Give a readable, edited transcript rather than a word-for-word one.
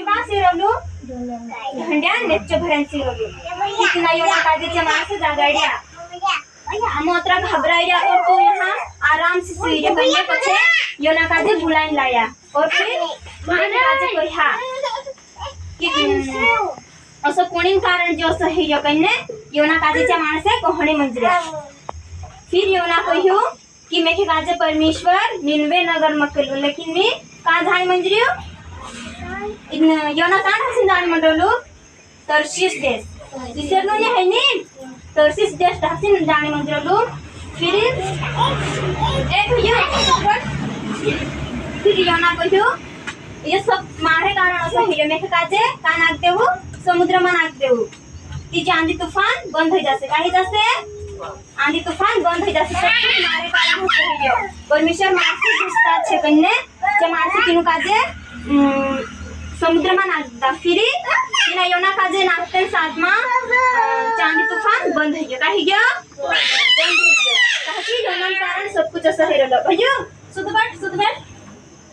मां सिरवलू धंड्या नेच्च भरन सिरवलू इतना योना काजेच्या माणसं जागाड्या हम ओतरा घबराया और तो यहाँ आराम से सोइए पहले पछे योना काजे बुलाइन लाया और फिर माने काजे कहा कि असं कोणी कारण जो सही यो कन्ने योना काजेच्या माणसे कोहणे मंजरे फिर योना कहियो कि मैं के काजे परमेश्वर निनवे नगर मकल लेकिन मी का झाय मंजरियो इन योना कान हसिन जान मंडलो तर्शीस देश दिसरनो ने है नी तर्शीस देश हसिन जाने मंजरलो फिर एक फिर योना कहियो ये सब मारे कारण असं हिरे में काजे का नाक देऊ समुद्र में नाक देऊ ती आंधी तूफान बंद हो जासे काही जासे आंधी तूफान बंद हो जासे सब कुछ मारे कारण होते हियो परमेश्वर मासे गुस्सा छे कन्ने जे मासे तिनु काजे समुद्र में नाक दा फिर तिना योना काजे नाकते साथ में चांदी तूफान बंद हो गया काही गया बंद हो गया काहे योना कारण सब कुछ असं हेरलो भैया सुधबट